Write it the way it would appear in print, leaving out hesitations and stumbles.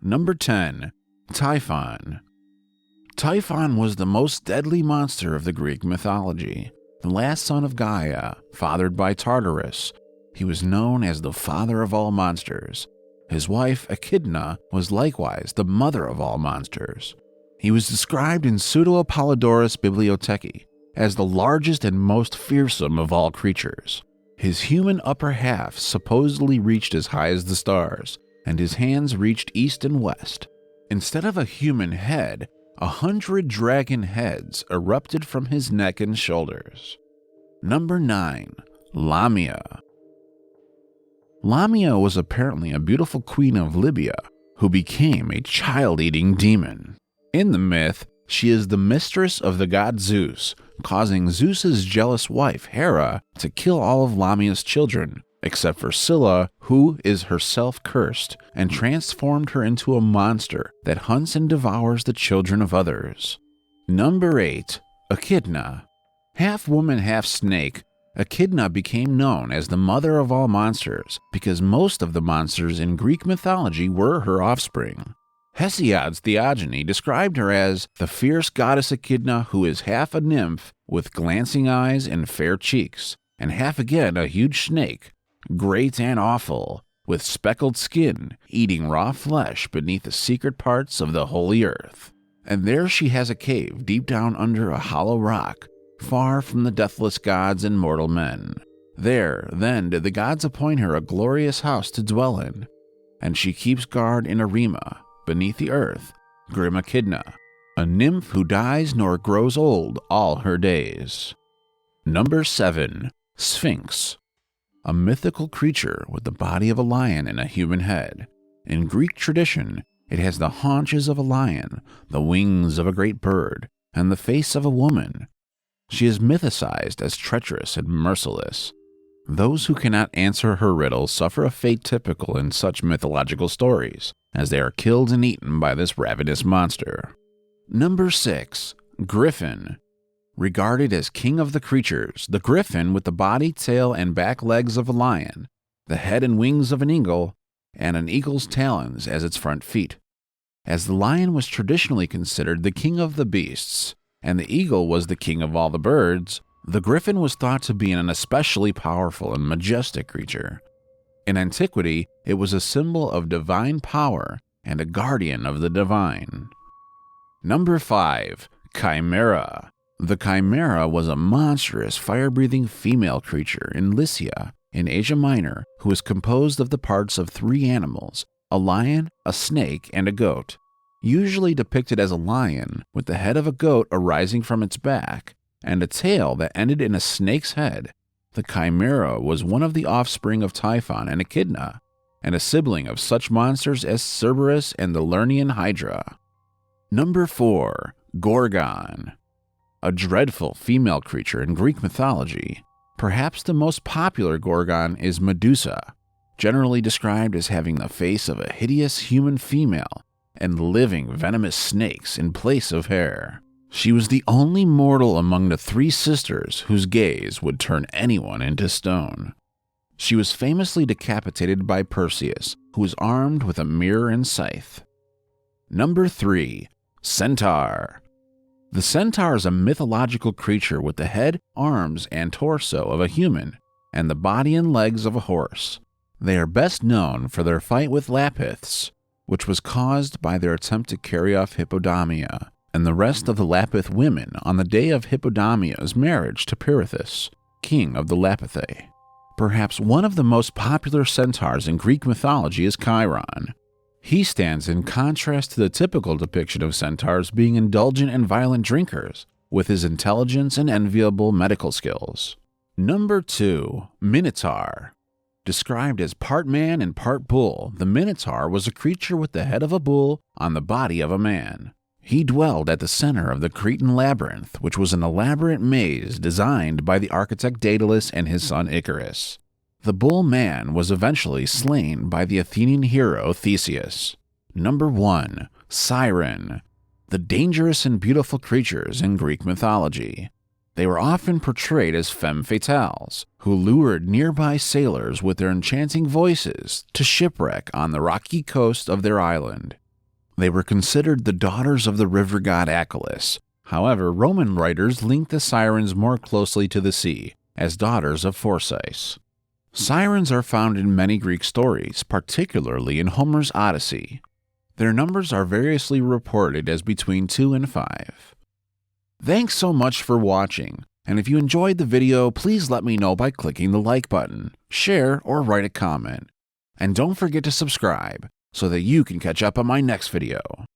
Number 10. Typhon. Typhon was the most deadly monster of the Greek mythology, the last son of Gaia, fathered by Tartarus. He was known as the father of all monsters. His wife, Echidna, was likewise the mother of all monsters. He was described in pseudo-Apollodorus Bibliotheke as the largest and most fearsome of all creatures. His human upper half supposedly reached as high as the stars, and his hands reached east and west. Instead of a human head, 100 dragon heads erupted from his neck and shoulders. Number 9. Lamia. Lamia was apparently a beautiful queen of Libya who became a child-eating demon. In the myth, she is the mistress of the god Zeus, causing Zeus's jealous wife, Hera, to kill all of Lamia's children, except for Scylla, who is herself cursed and transformed her into a monster that hunts and devours the children of others. Number 8. Echidna. Half woman, half snake, Echidna became known as the mother of all monsters because most of the monsters in Greek mythology were her offspring. Hesiod's Theogony described her as the fierce goddess Echidna who is half a nymph with glancing eyes and fair cheeks, and half again a huge snake, great and awful, with speckled skin, eating raw flesh beneath the secret parts of the holy earth. And there she has a cave deep down under a hollow rock, far from the deathless gods and mortal men. There, then, did the gods appoint her a glorious house to dwell in, and she keeps guard in Arima, beneath the earth, grim Echidna, a nymph who dies nor grows old all her days. Number 7. Sphinx. A mythical creature with the body of a lion and a human head. In Greek tradition, it has the haunches of a lion, the wings of a great bird, and the face of a woman. She is mythicized as treacherous and merciless. Those who cannot answer her riddle suffer a fate typical in such mythological stories, as they are killed and eaten by this ravenous monster. Number 6. Griffin. Regarded as king of the creatures, the griffin with the body, tail, and back legs of a lion, the head and wings of an eagle, and an eagle's talons as its front feet. As the lion was traditionally considered the king of the beasts, and the eagle was the king of all the birds, the griffin was thought to be an especially powerful and majestic creature. In antiquity, it was a symbol of divine power and a guardian of the divine. Number 5. Chimera. The Chimera was a monstrous, fire-breathing female creature in Lycia, in Asia Minor, who was composed of the parts of 3 animals, a lion, a snake, and a goat. Usually depicted as a lion, with the head of a goat arising from its back, and a tail that ended in a snake's head, the Chimera was one of the offspring of Typhon and Echidna, and a sibling of such monsters as Cerberus and the Lernaean Hydra. Number 4. Gorgon. A dreadful female creature in Greek mythology. Perhaps the most popular Gorgon is Medusa, generally described as having the face of a hideous human female and living venomous snakes in place of hair. She was the only mortal among the 3 sisters whose gaze would turn anyone into stone. She was famously decapitated by Perseus, who was armed with a mirror and scythe. Number 3. Centaur. The centaur is a mythological creature with the head, arms, and torso of a human, and the body and legs of a horse. They are best known for their fight with Lapiths, which was caused by their attempt to carry off Hippodamia and the rest of the Lapith women on the day of Hippodamia's marriage to Pirithous, king of the Lapithae. Perhaps one of the most popular centaurs in Greek mythology is Chiron. He stands in contrast to the typical depiction of centaurs being indulgent and violent drinkers, with his intelligence and enviable medical skills. Number 2. Minotaur. Described as part man and part bull, the Minotaur was a creature with the head of a bull on the body of a man. He dwelled at the center of the Cretan labyrinth, which was an elaborate maze designed by the architect Daedalus and his son Icarus. The bull man was eventually slain by the Athenian hero Theseus. Number 1. Siren. The dangerous and beautiful creatures in Greek mythology. They were often portrayed as femme fatales, who lured nearby sailors with their enchanting voices to shipwreck on the rocky coast of their island. They were considered the daughters of the river god Achelous. However, Roman writers linked the Sirens more closely to the sea, as daughters of Phorcys. Sirens are found in many Greek stories, particularly in Homer's Odyssey. Their numbers are variously reported as between 2 and 5. Thanks so much for watching, and if you enjoyed the video, please let me know by clicking the like button, share, or write a comment. And don't forget to subscribe, so that you can catch up on my next video.